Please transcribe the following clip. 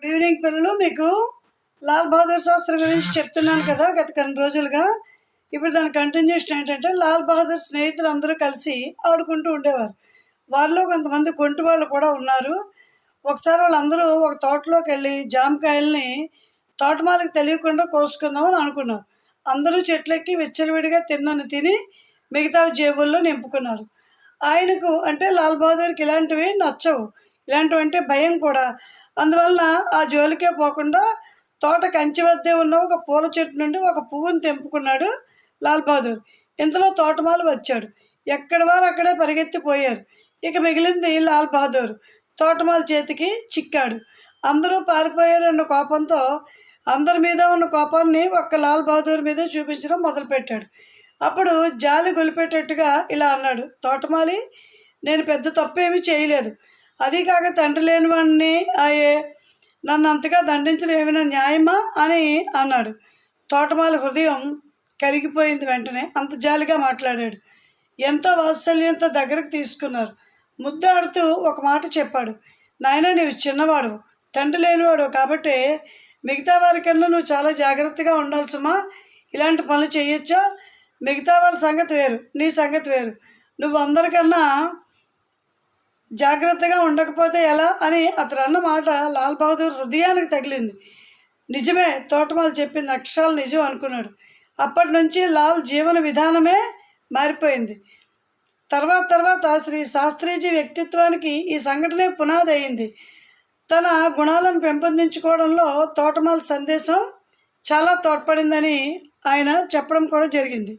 Good evening పిల్లలు. మీకు లాల్ బహదూర్ శాస్త్రి గురించి చెప్తున్నాను కదా గత కొన్ని రోజులుగా. ఇప్పుడు దాని కంటిన్యూషన్ ఏంటంటే, లాల్ బహదూర్ స్నేహితులు అందరూ కలిసి ఆడుకుంటూ ఉండేవారు. వారిలో కొంతమంది కొంటి వాళ్ళు కూడా ఉన్నారు. ఒకసారి వాళ్ళందరూ ఒక తోటలోకి వెళ్ళి జామకాయల్ని తోటమాలకు తెలియకుండా కోసుకుందామని అనుకున్నారు. అందరూ చెట్లెక్కి విచ్చలవిడిగా తిన్నను తిని మిగతా జేబుల్లో నింపుకున్నారు. ఆయనకు అంటే లాల్ బహదూర్కి ఇలాంటివి నచ్చవు, ఇలాంటివంటే భయం కూడా. అందువలన ఆ జోలికే పోకుండా తోట కంచి వద్దే ఉన్న ఒక పూల చెట్టు నుండి ఒక పువ్వును తెంపుకున్నాడు లాల్ బహదూర్. ఇంతలో తోటమాలి వచ్చాడు. ఎక్కడి వారు అక్కడే పరిగెత్తిపోయారు. ఇక మిగిలింది లాల్ బహదూర్. తోటమాలి చేతికి చిక్కాడు. అందరూ పారిపోయారన్న కోపంతో అందరి మీద ఉన్న కోపాన్ని ఒక్క లాల్ బహదూర్ మీదే చూపించడం మొదలుపెట్టాడు. అప్పుడు జాలి గొలిపేటట్టుగా ఇలా అన్నాడు, తోటమాలి, నేను పెద్ద తప్పు ఏమీ చేయలేదు. అది కాక తండ్రి లేని వాడిని అయ్యే నన్ను అంతగా దండించడం ఏమైనా న్యాయమా అని అన్నాడు. తోటమాలి హృదయం కరిగిపోయింది. వెంటనే అంత జాలిగా మాట్లాడాడు. ఎంతో వాత్సల్యంతో దగ్గరకు తీసుకున్నారు. ముద్దాడుతూ ఒక మాట చెప్పాడు, నాయన, నీవు చిన్నవాడు, తండ్రి లేనివాడు కాబట్టి మిగతా వారికన్నా నువ్వు చాలా జాగ్రత్తగా ఉండాలి సుమా. ఇలాంటి పనులు చేయొచ్చా? మిగతా వాళ్ళ సంగతి వేరు, నీ సంగతి వేరు. నువ్వు అందరికన్నా జాగ్రత్తగా ఉండకపోతే ఎలా అని అతను అన్న మాట లాల్ బహదూర్ హృదయానికి తగిలింది. నిజమే, తోటమాలి చెప్పింది అక్షరాలు నిజం అనుకున్నాడు. అప్పటి నుంచి లాల్ జీవన విధానమే మారిపోయింది. తర్వాత శ్రీ శాస్త్రీజీ వ్యక్తిత్వానికి ఈ సంఘటనే పునాది అయింది. తన గుణాలను పెంపొందించుకోవడంలో తోటమాలి సందేశం చాలా తోడ్పడిందని ఆయన చెప్పడం కూడా జరిగింది.